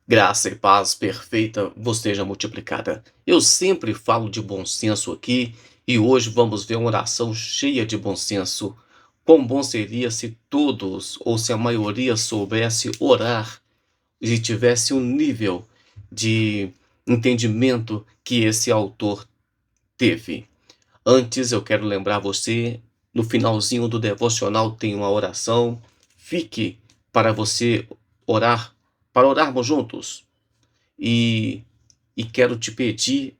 Graça e paz perfeita vos seja multiplicada. Eu sempre falo de bom senso aqui e hoje vamos ver uma oração cheia de bom senso. Quão bom seria se todos, ou se a maioria, soubesse orar e tivesse um nível de entendimento que esse autor teve. Antes, eu quero lembrar você, no finalzinho do devocional tem uma oração. Fique para você orar, para orarmos juntos. E, e quero te pedir,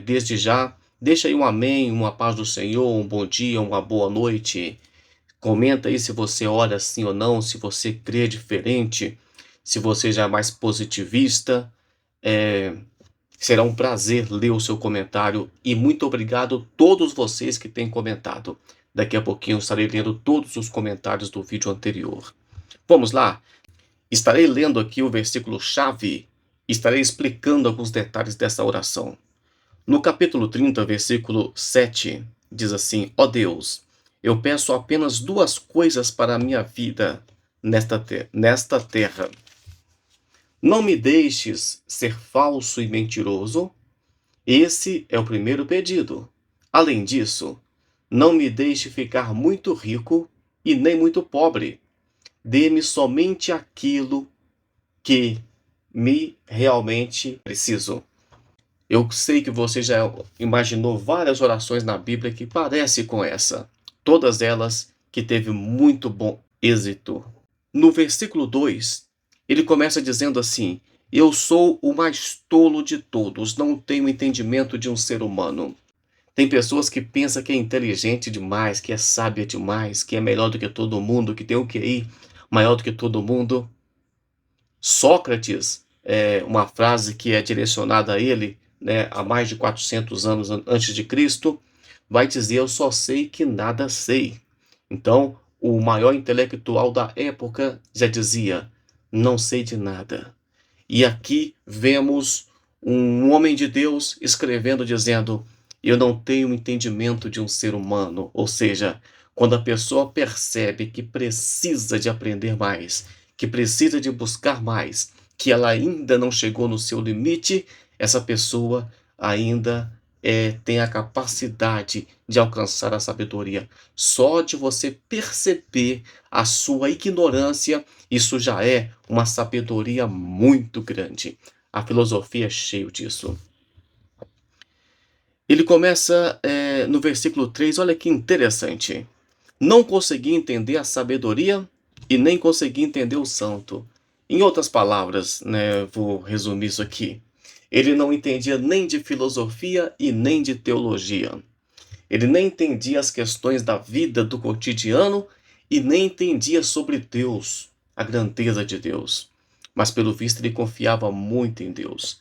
desde já, deixa aí um amém, uma paz do Senhor, um bom dia, uma boa noite. Comenta aí se você ora assim ou não, se você crê diferente, se você já é mais positivista. É, será um prazer ler o seu comentário e muito obrigado a todos vocês que têm comentado. Daqui a pouquinho eu estarei lendo todos os comentários do vídeo anterior. Vamos lá? Estarei lendo aqui o versículo-chave, estarei explicando alguns detalhes dessa oração. No capítulo 30, versículo 7, diz assim: Ó Deus, eu peço apenas duas coisas para a minha vida nesta terra. Não me deixes ser falso e mentiroso. Esse é o primeiro pedido. Além disso, não me deixe ficar muito rico e nem muito pobre. Dê-me somente aquilo que me realmente preciso. Eu sei que você já imaginou várias orações na Bíblia que parecem com essa. Todas elas que teve muito bom êxito. No versículo 2, ele começa dizendo assim: Eu sou o mais tolo de todos, não tenho entendimento de um ser humano. Tem pessoas que pensam que é inteligente demais, que é sábia demais, que é melhor do que todo mundo, que tem o QI maior do que todo mundo. Sócrates, uma frase que é direcionada a ele, né, há mais de 400 anos antes de Cristo, vai dizer: Eu só sei que nada sei. Então, o maior intelectual da época já dizia: Não sei de nada. E aqui vemos um homem de Deus escrevendo, dizendo: Eu não tenho entendimento de um ser humano. Ou seja, quando a pessoa percebe que precisa de aprender mais, que precisa de buscar mais, que ela ainda não chegou no seu limite, essa pessoa ainda tem a capacidade de alcançar a sabedoria. Só de você perceber a sua ignorância, isso já é uma sabedoria muito grande. A filosofia é cheio disso. Ele começa no versículo 3, olha que interessante. Não consegui entender a sabedoria e nem consegui entender o santo. Em outras palavras, né, vou resumir isso aqui. Ele não entendia nem de filosofia e nem de teologia. Ele nem entendia as questões da vida, do cotidiano, e nem entendia sobre Deus, a grandeza de Deus. Mas pelo visto ele confiava muito em Deus.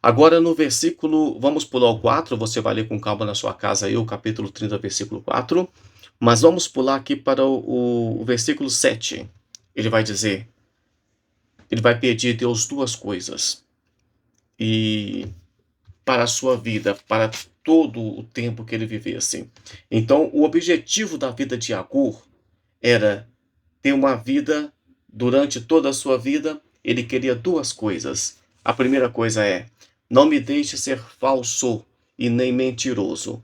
Agora no versículo, vamos pular o 4, você vai ler com calma na sua casa aí, o capítulo 30, versículo 4. Mas vamos pular aqui para o versículo 7. Ele vai dizer, ele vai pedir a Deus duas coisas. E para a sua vida, para todo o tempo que ele vivesse. Então, o objetivo da vida de Agur era ter uma vida, durante toda a sua vida, ele queria duas coisas. A primeira coisa é: não me deixe ser falso e nem mentiroso.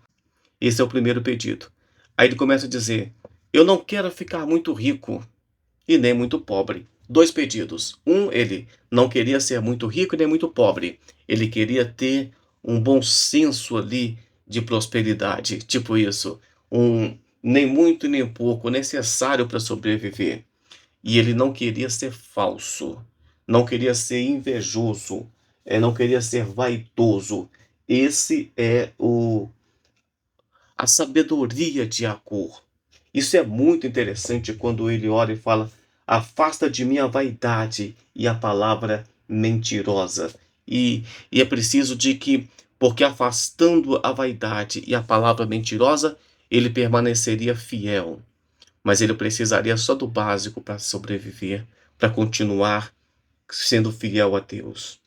Esse é o primeiro pedido. Aí ele começa a dizer: eu não quero ficar muito rico e nem muito pobre. Dois pedidos. Um, ele não queria ser muito rico e nem muito pobre. Ele queria ter um bom senso ali de prosperidade. Tipo isso. Nem muito nem pouco, necessário para sobreviver. E ele não queria ser falso. Não queria ser invejoso. Não queria ser vaidoso. Esse é a sabedoria de Acor. Isso é muito interessante quando ele ora e fala: afasta de mim a vaidade e a palavra mentirosa. E é preciso de que, porque afastando a vaidade e a palavra mentirosa, ele permaneceria fiel. Mas ele precisaria só do básico para sobreviver, para continuar sendo fiel a Deus.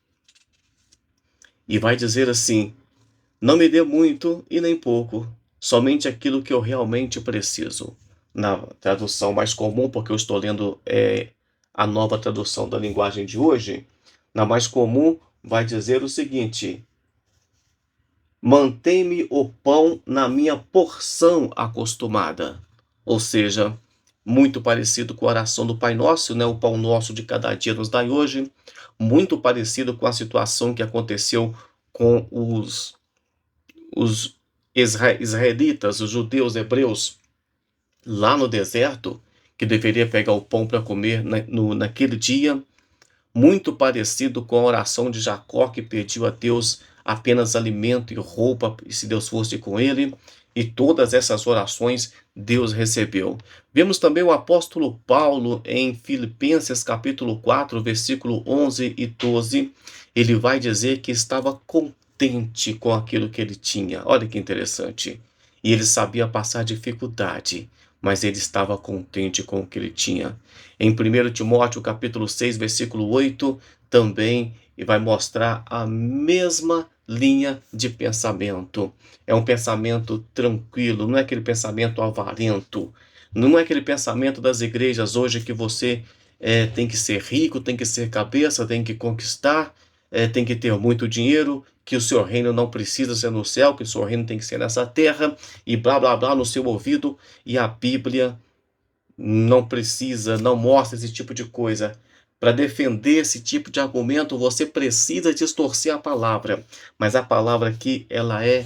E vai dizer assim: não me dê muito e nem pouco, somente aquilo que eu realmente preciso. Na tradução mais comum, porque eu estou lendo a nova tradução da linguagem de hoje, Na mais comum, vai dizer o seguinte: mantém-me o pão na minha porção acostumada. Ou seja, muito parecido com a oração do Pai Nosso, né? O pão nosso de cada dia nos dai hoje. Muito parecido com a situação que aconteceu com os israelitas, os judeus hebreus, lá no deserto, que deveria pegar o pão para comer naquele dia. Muito parecido com a oração de Jacó, que pediu a Deus apenas alimento e roupa, e se Deus fosse com ele, e todas essas orações Deus recebeu. Vemos também o apóstolo Paulo em Filipenses capítulo 4, versículo 11 e 12, ele vai dizer que estava contente com aquilo que ele tinha. Olha que interessante. E ele sabia passar dificuldade, mas ele estava contente com o que ele tinha. Em 1 Timóteo capítulo 6, versículo 8, também vai mostrar a mesma linha de pensamento. É um pensamento tranquilo, não é aquele pensamento avarento, não é aquele pensamento das igrejas hoje que você tem que ser rico, tem que ser cabeça, tem que conquistar, tem que ter muito dinheiro, que o seu reino não precisa ser no céu, que o seu reino tem que ser nessa terra, e blá blá blá no seu ouvido, e a Bíblia não precisa, não mostra esse tipo de coisa. Para defender esse tipo de argumento, você precisa distorcer a palavra. Mas a palavra aqui, ela é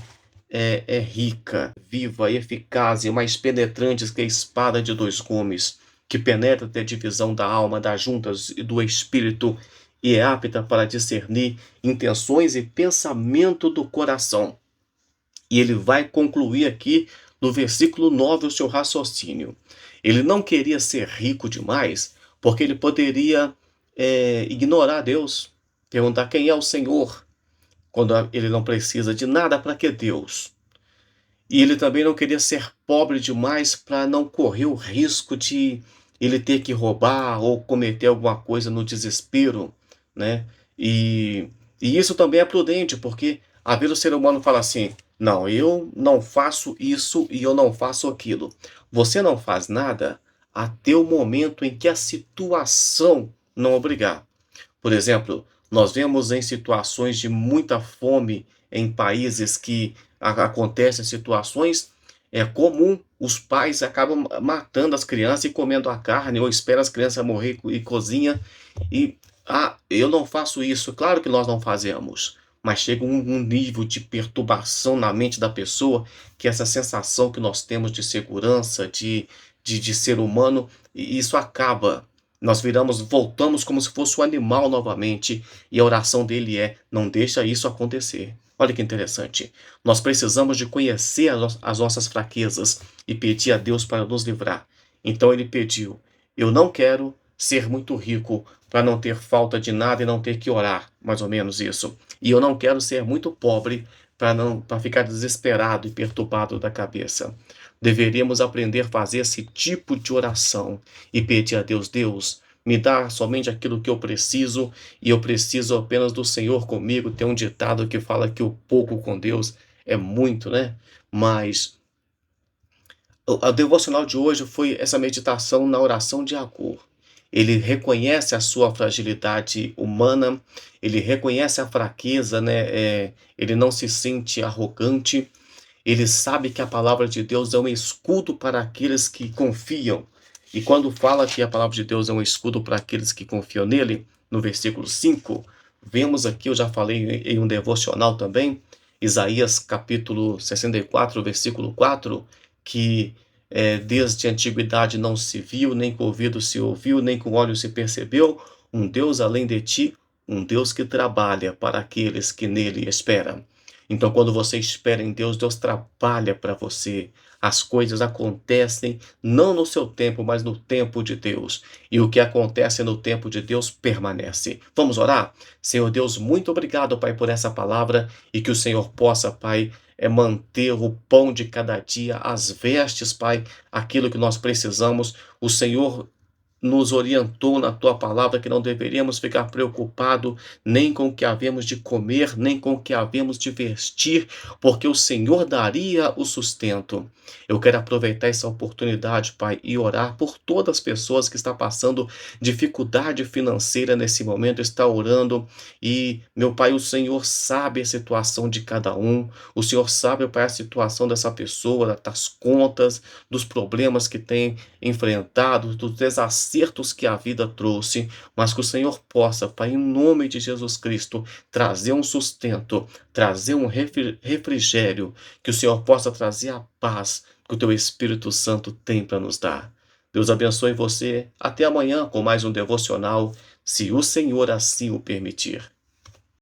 rica, viva, eficaz e mais penetrante que a espada de dois gumes, que penetra até a divisão da alma, das juntas e do espírito, e é apta para discernir intenções e pensamento do coração. E ele vai concluir aqui no versículo 9 o seu raciocínio. Ele não queria ser rico demais, porque ele poderia ignorar Deus, perguntar quem é o Senhor, quando ele não precisa de nada. Para que Deus? E ele também não queria ser pobre demais para não correr o risco de ele ter que roubar ou cometer alguma coisa no desespero, né? E isso também é prudente, porque às vezes o ser humano fala assim: não, eu não faço isso e eu não faço aquilo. Você não faz nada até o momento em que a situação não obrigar. Por exemplo, nós vemos em situações de muita fome em países que acontecem situações, é comum os pais acabam matando as crianças e comendo a carne, ou espera as crianças morrer e cozinha. E eu não faço isso. Claro que nós não fazemos, mas chega um nível de perturbação na mente da pessoa, que essa sensação que nós temos de segurança, de ser humano, e isso acaba. Nós voltamos como se fosse um animal novamente, e a oração dele é: não deixa isso acontecer. Olha que interessante. Nós precisamos de conhecer as nossas fraquezas e pedir a Deus para nos livrar. Então ele pediu: eu não quero ser muito rico para não ter falta de nada e não ter que orar, mais ou menos isso. E eu não quero ser muito pobre para ficar desesperado e perturbado da cabeça. Deveríamos aprender a fazer esse tipo de oração e pedir a Deus: Deus, me dá somente aquilo que eu preciso, e eu preciso apenas do Senhor comigo. Tem um ditado que fala que o pouco com Deus é muito, né? Mas a devocional de hoje foi essa meditação na oração de Agur. Ele reconhece a sua fragilidade humana, ele reconhece a fraqueza, né? Ele não se sente arrogante, ele sabe que a palavra de Deus é um escudo para aqueles que confiam. E quando fala que a palavra de Deus é um escudo para aqueles que confiam nele, no versículo 5, vemos aqui, eu já falei em um devocional também, Isaías capítulo 64, versículo 4, que desde a antiguidade não se viu, nem com ouvido se ouviu, nem com olhos se percebeu, um Deus além de ti, um Deus que trabalha para aqueles que nele esperam. Então, quando você espera em Deus, Deus trabalha para você. As coisas acontecem não no seu tempo, mas no tempo de Deus. E o que acontece no tempo de Deus permanece. Vamos orar? Senhor Deus, muito obrigado, Pai, por essa palavra, e que o Senhor possa, Pai, manter o pão de cada dia, as vestes, Pai, aquilo que nós precisamos. O Senhor nos orientou na tua palavra que não deveríamos ficar preocupados nem com o que havemos de comer, nem com o que havemos de vestir, porque o Senhor daria o sustento. Eu quero aproveitar essa oportunidade, Pai, e orar por todas as pessoas que estão passando dificuldade financeira nesse momento, está orando e, meu Pai, o Senhor sabe a situação de cada um, o Senhor sabe, Pai, a situação dessa pessoa, das contas, dos problemas que tem enfrentado, dos desacertos que a vida trouxe, mas que o Senhor possa, Pai, em nome de Jesus Cristo, trazer um sustento, trazer um refrigério, que o Senhor possa trazer a paz que o Teu Espírito Santo tem para nos dar. Deus abençoe você. Até amanhã com mais um devocional, se o Senhor assim o permitir.